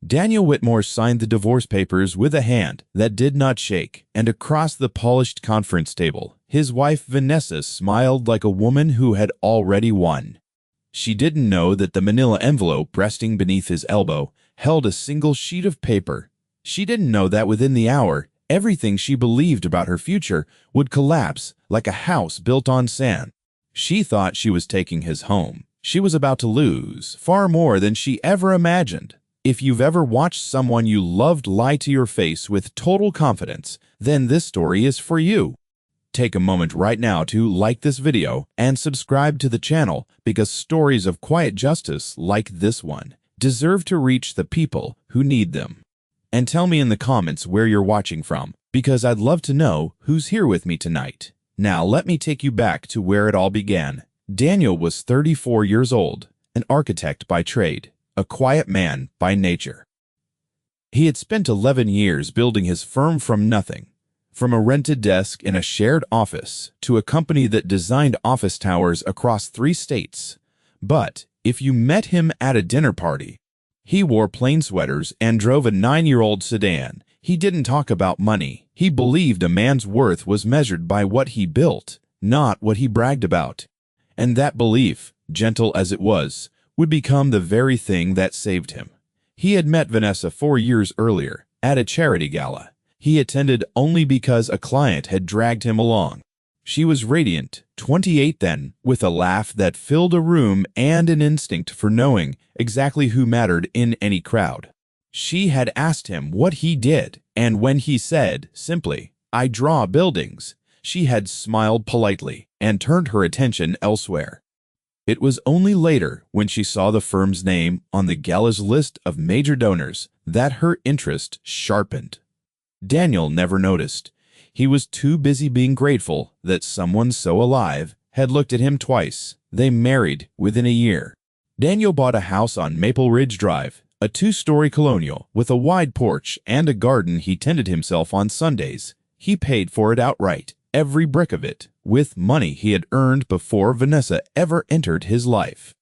Daniel Whitmore signed the divorce papers with a hand that did not shake, and across the polished conference table, his wife Vanessa smiled like a woman who had already won. She didn't know that the manila envelope resting beneath his elbow held a single sheet of paper. She didn't know that within the hour, everything she believed about her future would collapse like a house built on sand. She thought she was taking his home. She was about to lose far more than she ever imagined. If you've ever watched someone you loved lie to your face with total confidence, then this story is for you. Take a moment right now to like this video and subscribe to the channel because stories of quiet justice like this one deserve to reach the people who need them. And tell me in the comments where you're watching from, because I'd love to know who's here with me tonight. Now let me take you back to where it all began. Daniel was 34 years old, an architect by trade, a quiet man by nature. He had spent 11 years building his firm from nothing, from a rented desk in a shared office to a company that designed office towers across 3 states. But if you met him at a dinner party, he wore plain sweaters and drove a 9-year-old sedan. He didn't talk about money. He believed a man's worth was measured by what he built, not what he bragged about. And that belief, gentle as it was, would become the very thing that saved him. He had met Vanessa 4 years earlier at a charity gala. He attended only because a client had dragged him along. She was radiant, 28 then, with a laugh that filled a room and an instinct for knowing exactly who mattered in any crowd. She had asked him what he did, and when he said, simply, "I draw buildings," she had smiled politely and turned her attention elsewhere. It was only later, when she saw the firm's name on the gala's list of major donors, that her interest sharpened. Daniel never noticed. He was too busy being grateful that someone so alive had looked at him twice. They married within a year. Daniel bought a house on Maple Ridge Drive, a 2-story colonial with a wide porch and a garden he tended himself on Sundays. He paid for it outright, every brick of it, with money he had earned before Vanessa ever entered his life.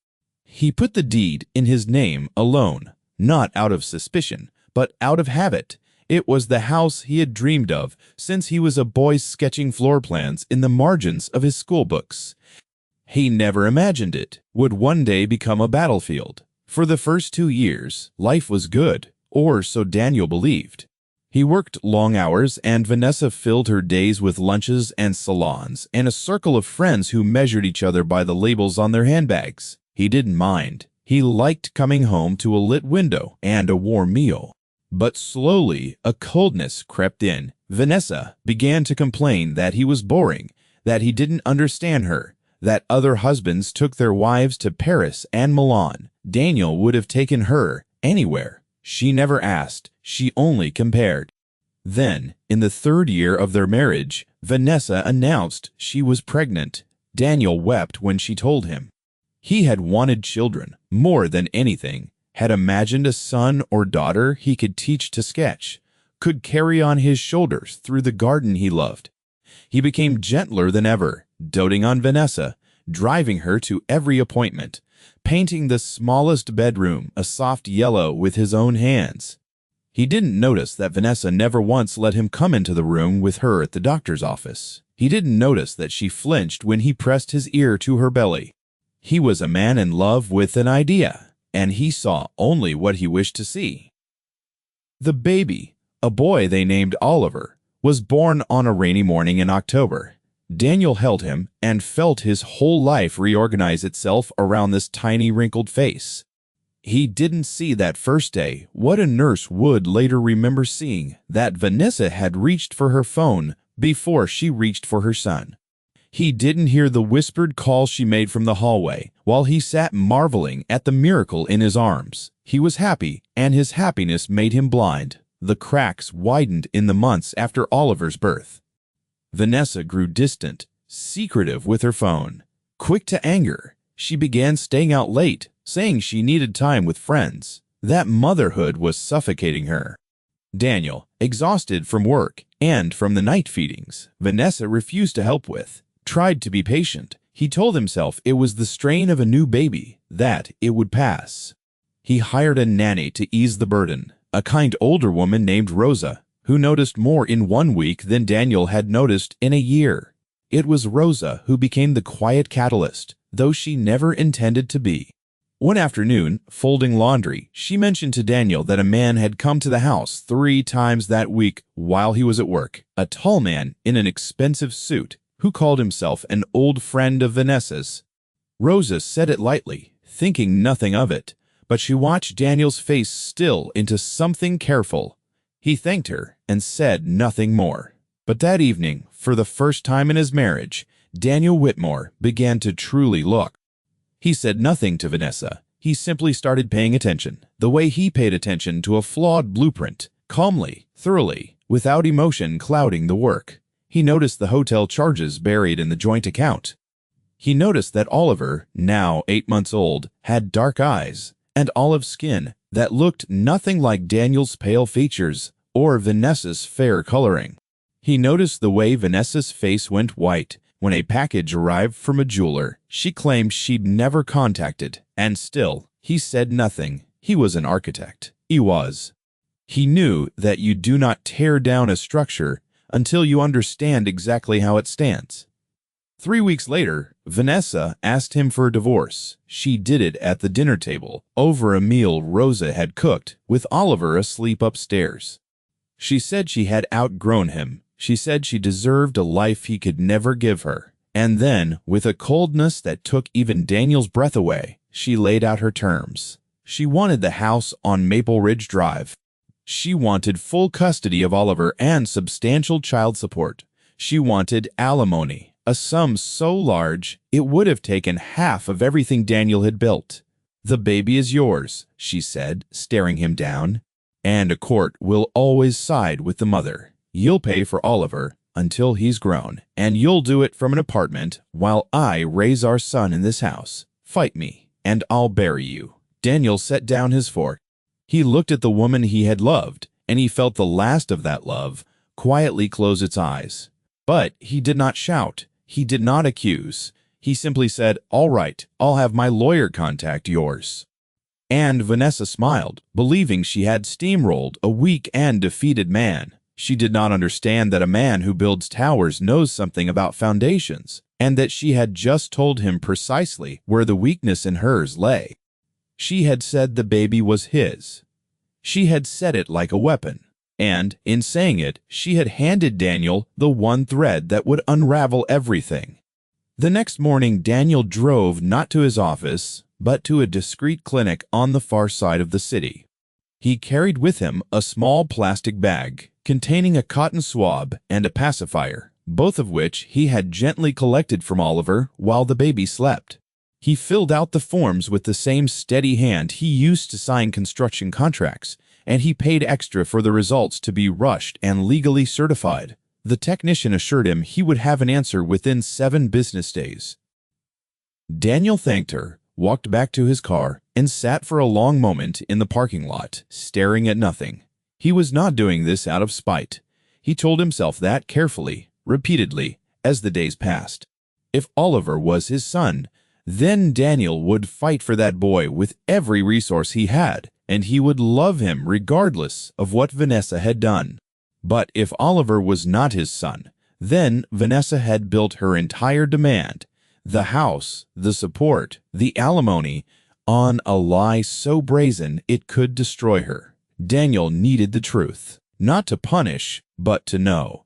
He put the deed in his name alone, not out of suspicion, but out of habit. It was the house he had dreamed of since he was a boy sketching floor plans in the margins of his school books. He never imagined it would one day become a battlefield. For the first 2 years, life was good, or so Daniel believed. He worked long hours, and Vanessa filled her days with lunches and salons and a circle of friends who measured each other by the labels on their handbags. He didn't mind. He liked coming home to a lit window and a warm meal. But slowly, a coldness crept in. Vanessa began to complain that he was boring, that he didn't understand her, that other husbands took their wives to Paris and Milan. Daniel would have taken her anywhere. She never asked. She only compared. Then, in the 3rd year of their marriage, Vanessa announced she was pregnant. Daniel wept when she told him. He had wanted children more than anything, had imagined a son or daughter he could teach to sketch, could carry on his shoulders through the garden he loved. He became gentler than ever, doting on Vanessa, driving her to every appointment, painting the smallest bedroom a soft yellow with his own hands. He didn't notice that Vanessa never once let him come into the room with her at the doctor's office. He didn't notice that she flinched when he pressed his ear to her belly. He was a man in love with an idea, and he saw only what he wished to see. The baby, a boy they named Oliver, was born on a rainy morning in October. Daniel held him and felt his whole life reorganize itself around this tiny wrinkled face. He didn't see that first day what a nurse would later remember seeing, that Vanessa had reached for her phone before she reached for her son. He didn't hear the whispered call she made from the hallway while he sat marveling at the miracle in his arms. He was happy, and his happiness made him blind. The cracks widened in the months after Oliver's birth. Vanessa grew distant, secretive with her phone. Quick to anger, she began staying out late, saying she needed time with friends. That motherhood was suffocating her. Daniel, exhausted from work and from the night feedings Vanessa refused to help with, tried to be patient. He told himself it was the strain of a new baby, that it would pass. He hired a nanny to ease the burden, a kind older woman named Rosa, who noticed more in 1 week than Daniel had noticed in a year. It was Rosa who became the quiet catalyst, though she never intended to be. One afternoon, folding laundry, she mentioned to Daniel that a man had come to the house 3 times that week while he was at work, a tall man in an expensive suit who called himself an old friend of Vanessa's. Rosa said it lightly, thinking nothing of it, but she watched Daniel's face still into something careful. He thanked her and said nothing more. But that evening, for the first time in his marriage, Daniel Whitmore began to truly look. He said nothing to Vanessa. He simply started paying attention, the way he paid attention to a flawed blueprint, calmly, thoroughly, without emotion clouding the work. He noticed the hotel charges buried in the joint account. He noticed that Oliver, now 8 months old, had dark eyes and olive skin that looked nothing like Daniel's pale features or Vanessa's fair coloring. He noticed the way Vanessa's face went white when a package arrived from a jeweler she claimed she'd never contacted, and still, he said nothing. He was an architect. He was. He knew that you do not tear down a structure until you understand exactly how it stands. 3 weeks later, Vanessa asked him for a divorce. She did it at the dinner table, over a meal Rosa had cooked, with Oliver asleep upstairs. She said she had outgrown him. She said she deserved a life he could never give her. And then, with a coldness that took even Daniel's breath away, she laid out her terms. She wanted the house on Maple Ridge Drive. She wanted full custody of Oliver and substantial child support. She wanted alimony, a sum so large it would have taken half of everything Daniel had built. "The baby is yours," she said, staring him down, "and a court will always side with the mother. You'll pay for Oliver until he's grown, and you'll do it from an apartment while I raise our son in this house. Fight me, and I'll bury you." Daniel set down his fork. He looked at the woman he had loved, and he felt the last of that love quietly close its eyes. But he did not shout. He did not accuse. He simply said, "All right, I'll have my lawyer contact yours." And Vanessa smiled, believing she had steamrolled a weak and defeated man. She did not understand that a man who builds towers knows something about foundations, and that she had just told him precisely where the weakness in hers lay. She had said the baby was his. She had said it like a weapon, and, in saying it, she had handed Daniel the one thread that would unravel everything. The next morning, Daniel drove not to his office, but to a discreet clinic on the far side of the city. He carried with him a small plastic bag containing a cotton swab and a pacifier, both of which he had gently collected from Oliver while the baby slept. He filled out the forms with the same steady hand he used to sign construction contracts, and he paid extra for the results to be rushed and legally certified. The technician assured him he would have an answer within 7 business days. Daniel thanked her, walked back to his car, and sat for a long moment in the parking lot, staring at nothing. He was not doing this out of spite. He told himself that carefully, repeatedly, as the days passed. If Oliver was his son, then Daniel would fight for that boy with every resource he had, and he would love him regardless of what Vanessa had done. But if Oliver was not his son, then Vanessa had built her entire demand, the house, the support, the alimony, on a lie so brazen it could destroy her. Daniel needed the truth, not to punish, but to know.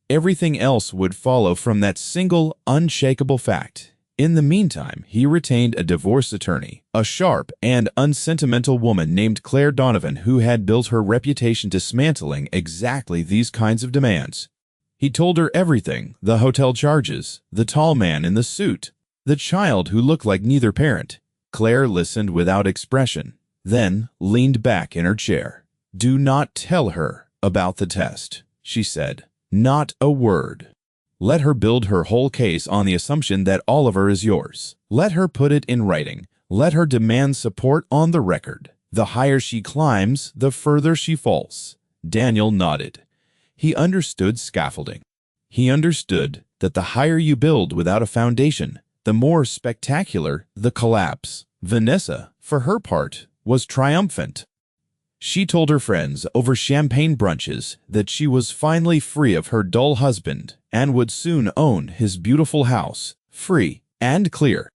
Everything else would follow from that single, unshakable fact. In the meantime, he retained a divorce attorney, a sharp and unsentimental woman named Claire Donovan, who had built her reputation dismantling exactly these kinds of demands. He told her everything: the hotel charges, the tall man in the suit, the child who looked like neither parent. Claire listened without expression, then leaned back in her chair. "Do not tell her about the test," she said. "Not a word. Let her build her whole case on the assumption that Oliver is yours. Let her put it in writing. Let her demand support on the record. The higher she climbs, the further she falls." Daniel nodded. He understood scaffolding. He understood that the higher you build without a foundation, the more spectacular the collapse. Vanessa, for her part, was triumphant. She told her friends over champagne brunches that she was finally free of her dull husband and would soon own his beautiful house, free and clear.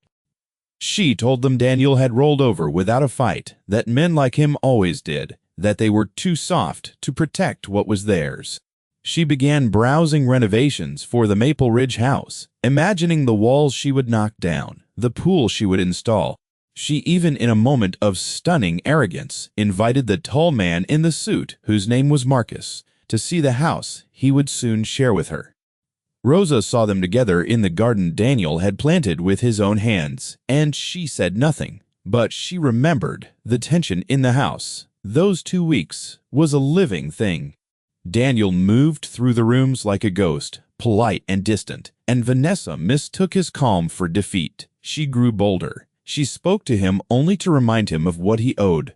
She told them Daniel had rolled over without a fight, that men like him always did, that they were too soft to protect what was theirs. She began browsing renovations for the Maple Ridge house, imagining the walls she would knock down, the pool she would install. She even, in a moment of stunning arrogance, invited the tall man in the suit, whose name was Marcus, to see the house he would soon share with her. Rosa saw them together in the garden Daniel had planted with his own hands, and she said nothing. But she remembered the tension in the house. Those 2 weeks was a living thing. Daniel moved through the rooms like a ghost, polite and distant, and Vanessa mistook his calm for defeat. She grew bolder. She spoke to him only to remind him of what he owed.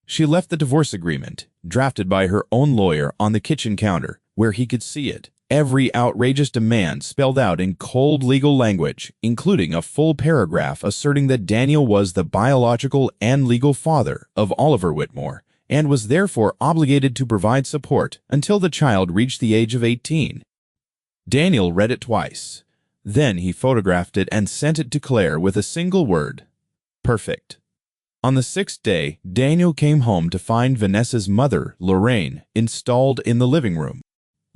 She left the divorce agreement, drafted by her own lawyer, on the kitchen counter, where he could see it. Every outrageous demand spelled out in cold legal language, including a full paragraph asserting that Daniel was the biological and legal father of Oliver Whitmore, and was therefore obligated to provide support until the child reached the age of 18. Daniel read it twice. Then he photographed it and sent it to Claire with a single word: perfect. On the 6th day, Daniel came home to find Vanessa's mother, Lorraine, installed in the living room.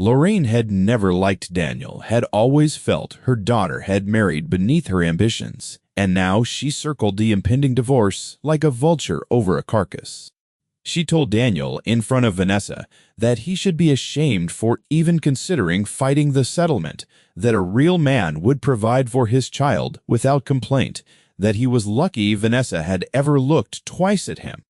Lorraine had never liked Daniel, had always felt her daughter had married beneath her ambitions, and now she circled the impending divorce like a vulture over a carcass. She told Daniel, in front of Vanessa, that he should be ashamed for even considering fighting the settlement, that a real man would provide for his child without complaint, that he was lucky Vanessa had ever looked twice at him.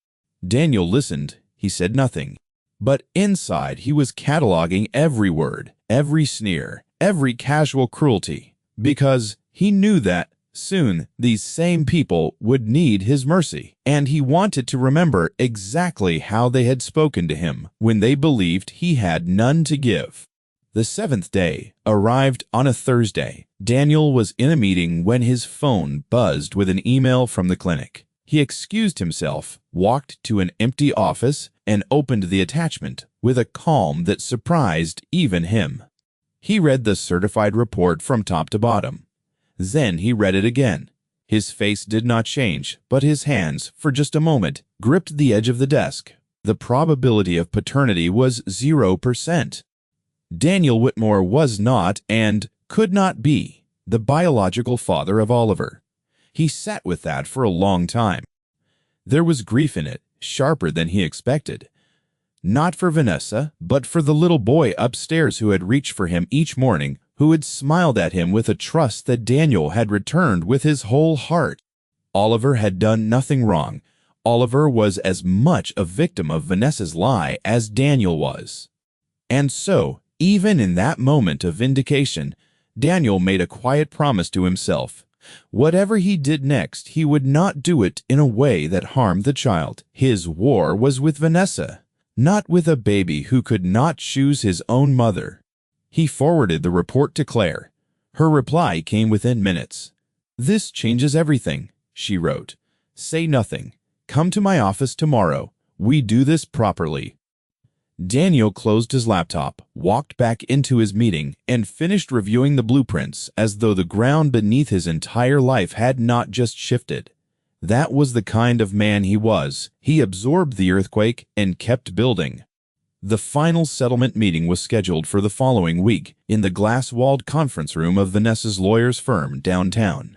Daniel listened. He said nothing. But inside he was cataloging every word, every sneer, every casual cruelty, because he knew that soon these same people would need his mercy, and he wanted to remember exactly how they had spoken to him when they believed he had none to give. The 7th day arrived on a Thursday. Daniel was in a meeting when his phone buzzed with an email from the clinic. He excused himself, walked to an empty office, and opened the attachment with a calm that surprised even him. He read the certified report from top to bottom. Then he read it again. His face did not change, but his hands, for just a moment, gripped the edge of the desk. The probability of paternity was 0%. Daniel Whitmore was not, and could not be, the biological father of Oliver. He sat with that for a long time. There was grief in it, sharper than he expected. Not for Vanessa, but for the little boy upstairs who had reached for him each morning, who had smiled at him with a trust that Daniel had returned with his whole heart. Oliver had done nothing wrong. Oliver was as much a victim of Vanessa's lie as Daniel was. And so, even in that moment of vindication, Daniel made a quiet promise to himself. Whatever he did next, he would not do it in a way that harmed the child. His war was with Vanessa, not with a baby who could not choose his own mother. He forwarded the report to Claire. Her reply came within minutes. "This changes everything," she wrote. "Say nothing. Come to my office tomorrow. We do this properly." Daniel closed his laptop, walked back into his meeting, and finished reviewing the blueprints as though the ground beneath his entire life had not just shifted. That was the kind of man he was. He absorbed the earthquake and kept building. The final settlement meeting was scheduled for the following week in the glass-walled conference room of Vanessa's lawyer's firm downtown.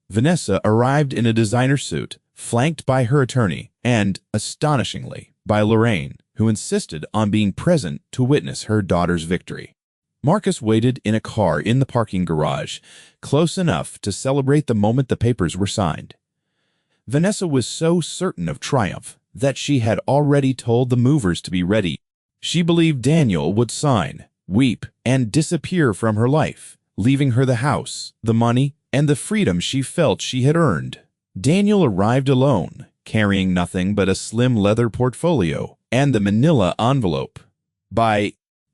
Vanessa arrived in a designer suit, flanked by her attorney and, astonishingly, by Lorraine, who insisted on being present to witness her daughter's victory. Marcus waited in a car in the parking garage, close enough to celebrate the moment the papers were signed. Vanessa was so certain of triumph that she had already told the movers to be ready. She believed Daniel would sign, weep, and disappear from her life, leaving her the house, the money, and the freedom she felt she had earned. Daniel arrived alone, carrying nothing but a slim leather portfolio and the manila envelope.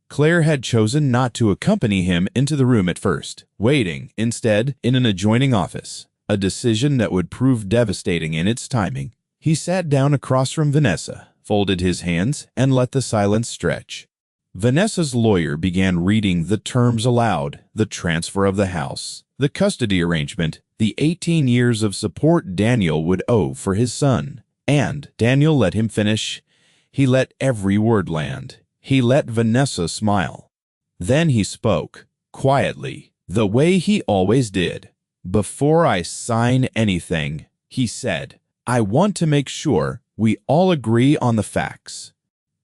Claire had chosen not to accompany him into the room at first, waiting, instead, in an adjoining office, a decision that would prove devastating in its timing. He sat down across from Vanessa, folded his hands, and let the silence stretch. Vanessa's lawyer began reading the terms aloud: the transfer of the house, the custody arrangement, the 18 years of support Daniel would owe for his son. And Daniel let him finish. He let every word land. He let Vanessa smile. Then he spoke, quietly, the way he always did. "Before I sign anything," he said, "I want to make sure we all agree on the facts.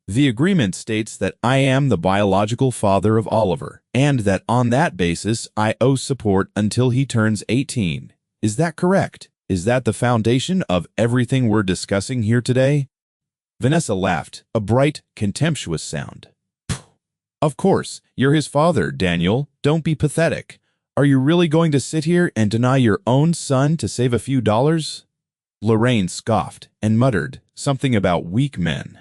The agreement states that I am the biological father of Oliver, and that on that basis I owe support until he turns 18. Is that correct? Is that the foundation of everything we're discussing here today?" Vanessa laughed, a bright, contemptuous sound. "Of course, you're his father, Daniel. Don't be pathetic. Are you really going to sit here and deny your own son to save a few dollars?" Lorraine scoffed and muttered something about weak men.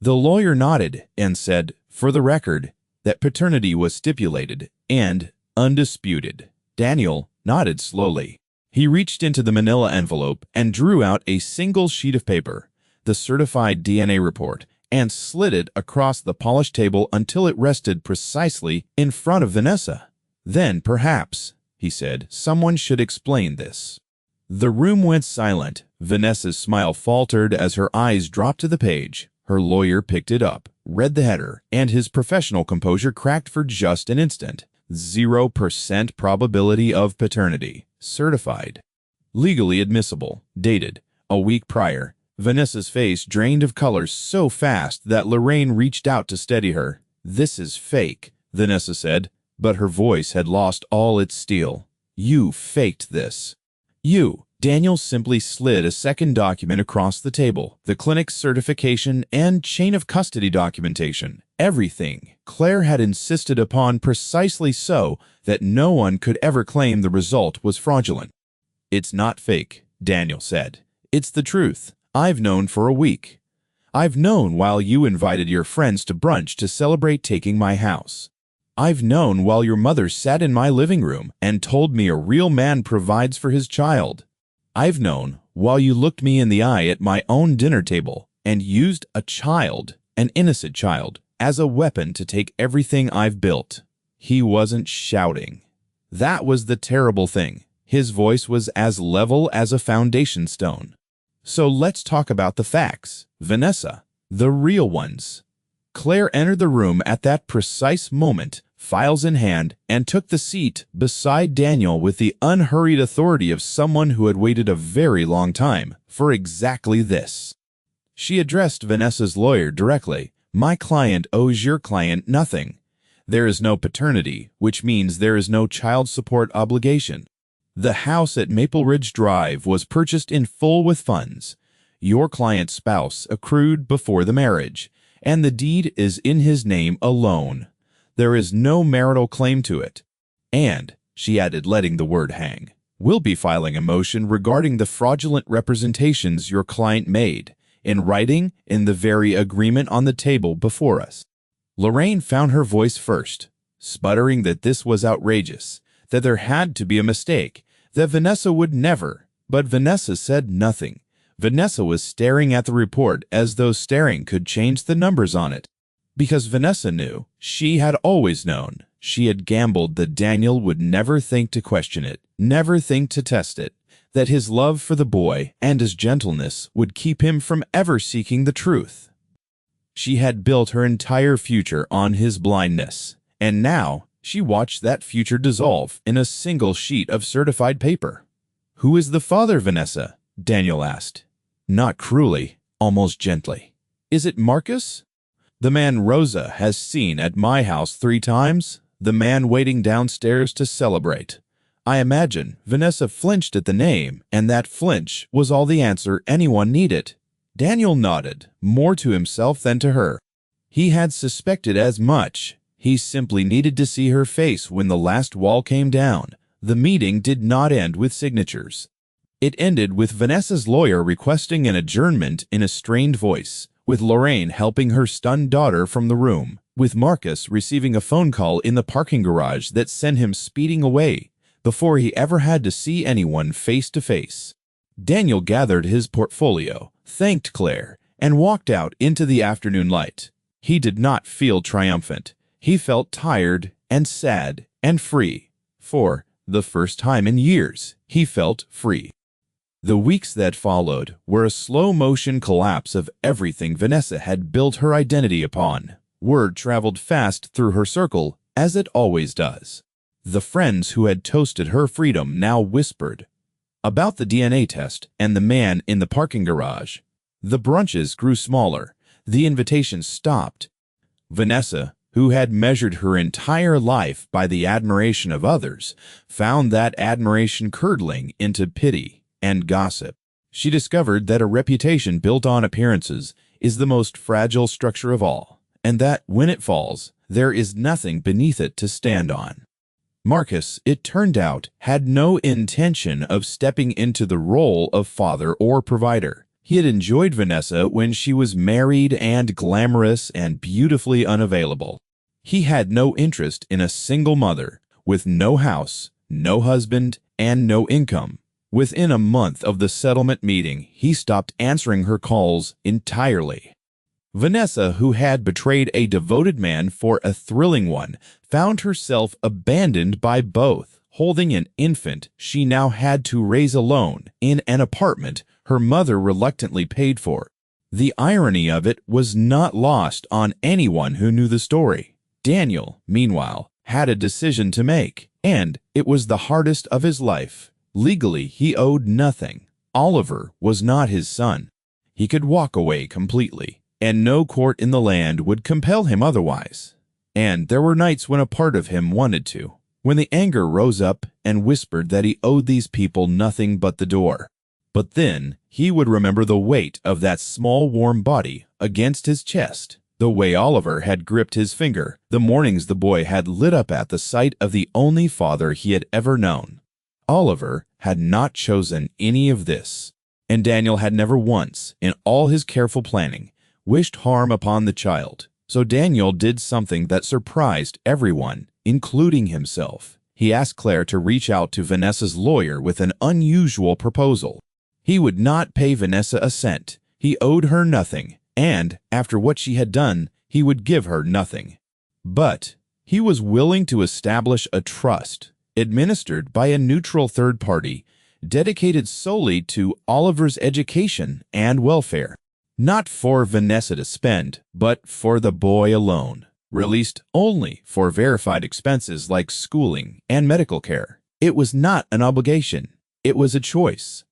The lawyer nodded and said, for the record, that paternity was stipulated and undisputed. Daniel nodded slowly. He reached into the manila envelope and drew out a single sheet of paper, the certified DNA report, and slid it across the polished table until it rested precisely in front of Vanessa. "Then, perhaps," he said, "someone should explain this." The room went silent. Vanessa's smile faltered as her eyes dropped to the page. Her lawyer picked it up, read the header, and his professional composure cracked for just an instant. 0% probability of paternity. Certified. Legally admissible. Dated a week prior. Vanessa's face drained of color so fast that Lorraine reached out to steady her. "This is fake," Vanessa said, but her voice had lost all its steel. "You faked this. You." Daniel simply slid a second document across the table, the clinic's certification and chain of custody documentation. Everything Claire had insisted upon precisely so that no one could ever claim the result was fraudulent. "It's not fake," Daniel said. "It's the truth. I've known for a week. I've known while you invited your friends to brunch to celebrate taking my house. I've known while your mother sat in my living room and told me a real man provides for his child. I've known while you looked me in the eye at my own dinner table and used a child, an innocent child, as a weapon to take everything I've built." He wasn't shouting. That was the terrible thing. His voice was as level as a foundation stone. "So let's talk about the facts, Vanessa, the real ones." Claire entered the room at that precise moment, files in hand, and took the seat beside Daniel with the unhurried authority of someone who had waited a very long time for exactly this. She addressed Vanessa's lawyer directly. "My client owes your client nothing. There is no paternity, which means there is no child support obligation. The house at Maple Ridge Drive was purchased in full with funds. Your client's spouse accrued before the marriage, and the deed is in his name alone. There is no marital claim to it. And," she added, letting the word hang, "we'll be filing a motion regarding the fraudulent representations your client made, in writing in the very agreement on the table before us." Lorraine found her voice first, sputtering that this was outrageous, that there had to be a mistake, that Vanessa would never, but Vanessa said nothing. Vanessa was staring at the report as though staring could change the numbers on it. Because Vanessa knew, she had always known, she had gambled that Daniel would never think to question it, never think to test it, that his love for the boy and his gentleness would keep him from ever seeking the truth. She had built her entire future on his blindness, and now she watched that future dissolve in a single sheet of certified paper. "Who is the father, Vanessa?" Daniel asked. Not cruelly, almost gently. "Is it Marcus? The man Rosa has seen at my house 3 times? The man waiting downstairs to celebrate?" I imagine Vanessa flinched at the name, and that flinch was all the answer anyone needed. Daniel nodded, more to himself than to her. He had suspected as much. He simply needed to see her face when the last wall came down. The meeting did not end with signatures. It ended with Vanessa's lawyer requesting an adjournment in a strained voice, with Lorraine helping her stunned daughter from the room, with Marcus receiving a phone call in the parking garage that sent him speeding away before he ever had to see anyone face to face. Daniel gathered his portfolio, thanked Claire, and walked out into the afternoon light. He did not feel triumphant. He felt tired and sad and free. For the first time in years, he felt free. The weeks that followed were a slow-motion collapse of everything Vanessa had built her identity upon. Word traveled fast through her circle, as it always does. The friends who had toasted her freedom now whispered about the DNA test and the man in the parking garage. The brunches grew smaller. The invitations stopped. Vanessa, who had measured her entire life by the admiration of others, found that admiration curdling into pity and gossip. She discovered that a reputation built on appearances is the most fragile structure of all, and that when it falls, there is nothing beneath it to stand on. Marcus, it turned out, had no intention of stepping into the role of father or provider. He had enjoyed Vanessa when she was married and glamorous and beautifully unavailable. He had no interest in a single mother, with no house, no husband, and no income. Within a month of the settlement meeting, he stopped answering her calls entirely. Vanessa, who had betrayed a devoted man for a thrilling one, found herself abandoned by both. Holding an infant she now had to raise alone in an apartment her mother reluctantly paid for. The irony of it was not lost on anyone who knew the story. Daniel, meanwhile, had a decision to make, and it was the hardest of his life. Legally, he owed nothing. Oliver was not his son. He could walk away completely, and no court in the land would compel him otherwise. And there were nights when a part of him wanted to, when the anger rose up and whispered that he owed these people nothing but the door. But then he would remember the weight of that small warm body against his chest, the way Oliver had gripped his finger, the mornings the boy had lit up at the sight of the only father he had ever known. Oliver had not chosen any of this, and Daniel had never once, in all his careful planning, wished harm upon the child. So Daniel did something that surprised everyone, including himself. He asked Claire to reach out to Vanessa's lawyer with an unusual proposal. He would not pay Vanessa a cent. He owed her nothing, and after what she had done, he would give her nothing. But he was willing to establish a trust, administered by a neutral third party, dedicated solely to Oliver's education and welfare. Not for Vanessa to spend, but for the boy alone. Released only for verified expenses like schooling and medical care. It was not an obligation. It was a choice.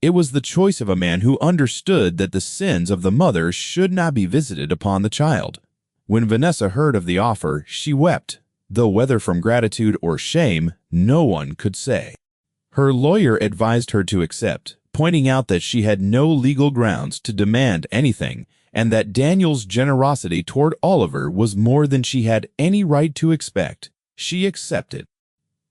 It was the choice of a man who understood that the sins of the mother should not be visited upon the child. When Vanessa heard of the offer, she wept, though whether from gratitude or shame, no one could say. Her lawyer advised her to accept, pointing out that she had no legal grounds to demand anything, and that Daniel's generosity toward Oliver was more than she had any right to expect. She accepted.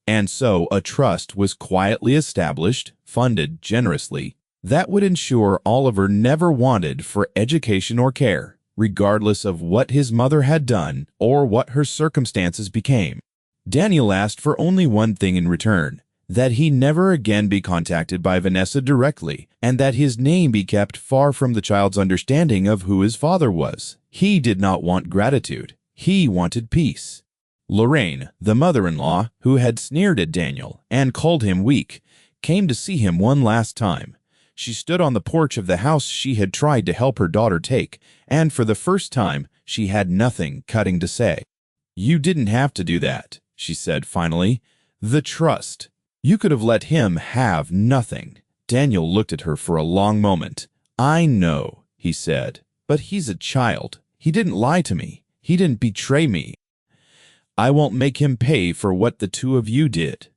And so a trust was quietly established, funded generously, that would ensure Oliver never wanted for education or care, regardless of what his mother had done or what her circumstances became. Daniel asked for only one thing in return, that he never again be contacted by Vanessa directly, and that his name be kept far from the child's understanding of who his father was. He did not want gratitude. He wanted peace. Lorraine, the mother-in-law, who had sneered at Daniel and called him weak, came to see him one last time. She stood on the porch of the house she had tried to help her daughter take, and for the first time, she had nothing cutting to say. "You didn't have to do that," she said finally. "The trust. You could have let him have nothing." Daniel looked at her for a long moment. "I know," he said, "but he's a child. He didn't lie to me. He didn't betray me. I won't make him pay for what the two of you did."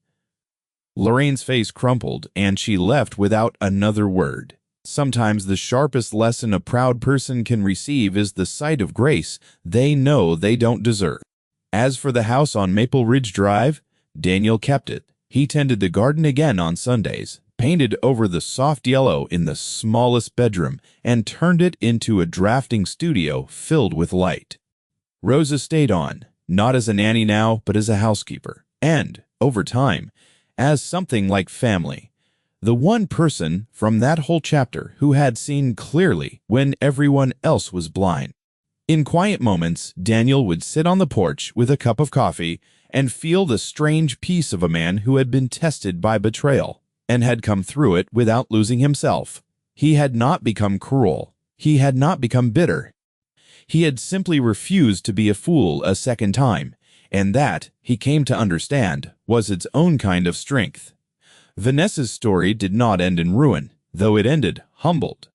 Lorraine's face crumpled, and she left without another word. Sometimes the sharpest lesson a proud person can receive is the sight of grace they know they don't deserve. As for the house on Maple Ridge Drive, Daniel kept it. He tended the garden again on Sundays, painted over the soft yellow in the smallest bedroom, and turned it into a drafting studio filled with light. Rosa stayed on, not as a nanny now, but as a housekeeper, and, over time, as something like family. The one person from that whole chapter who had seen clearly when everyone else was blind. In quiet moments, Daniel would sit on the porch with a cup of coffee and feel the strange peace of a man who had been tested by betrayal and had come through it without losing himself. He had not become cruel. He had not become bitter. He had simply refused to be a fool a second time, and that, he came to understand, was its own kind of strength. Vanessa's story did not end in ruin, though it ended humbled.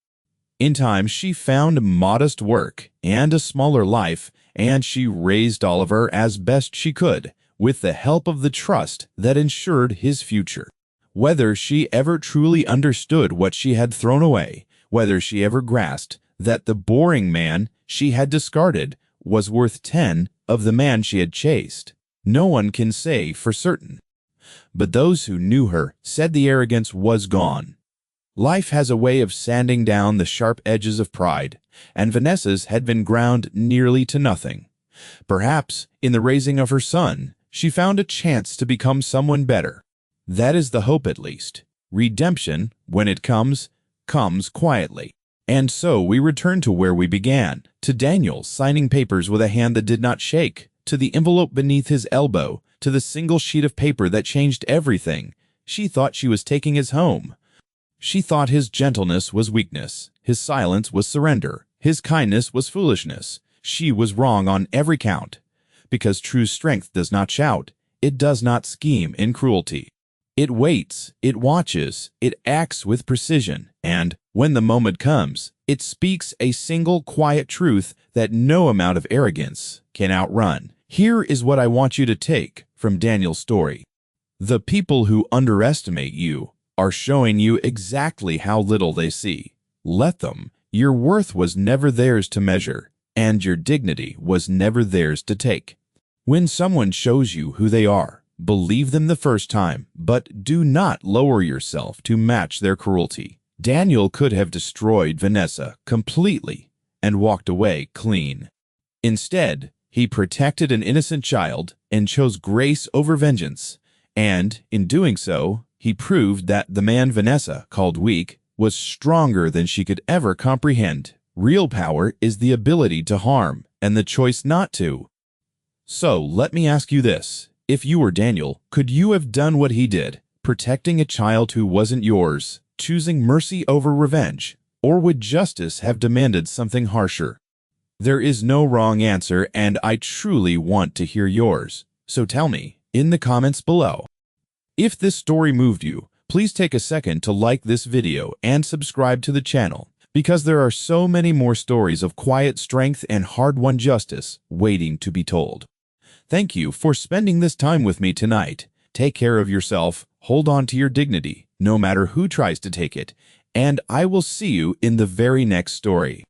In time, she found modest work and a smaller life, and she raised Oliver as best she could, with the help of the trust that ensured his future. Whether she ever truly understood what she had thrown away, whether she ever grasped that the boring man she had discarded was worth 10 of the man she had chased, no one can say for certain. But those who knew her said the arrogance was gone. Life has a way of sanding down the sharp edges of pride, and Vanessa's had been ground nearly to nothing. Perhaps, in the raising of her son, she found a chance to become someone better. That is the hope, at least. Redemption, when it comes, comes quietly. And so we return to where we began, to Daniel signing papers with a hand that did not shake, to the envelope beneath his elbow, to the single sheet of paper that changed everything. She thought she was taking his home. She thought his gentleness was weakness, his silence was surrender, his kindness was foolishness. She was wrong on every count, because true strength does not shout, it does not scheme in cruelty. It waits, it watches, it acts with precision, and, when the moment comes, it speaks a single quiet truth that no amount of arrogance can outrun. Here is what I want you to take from Daniel's story. The people who underestimate you are showing you exactly how little they see. Let them. Your worth was never theirs to measure, and your dignity was never theirs to take. When someone shows you who they are, believe them the first time, but do not lower yourself to match their cruelty. Daniel could have destroyed Vanessa completely and walked away clean. Instead, he protected an innocent child and chose grace over vengeance, and, in doing so, he proved that the man Vanessa called weak was stronger than she could ever comprehend. Real power is the ability to harm and the choice not to. So, let me ask you this. If you were Daniel, could you have done what he did, protecting a child who wasn't yours, choosing mercy over revenge, or would justice have demanded something harsher? There is no wrong answer, and I truly want to hear yours. So tell me in the comments below. If this story moved you, please take a second to like this video and subscribe to the channel, because there are so many more stories of quiet strength and hard-won justice waiting to be told. Thank you for spending this time with me tonight. Take care of yourself, hold on to your dignity, no matter who tries to take it, and I will see you in the very next story.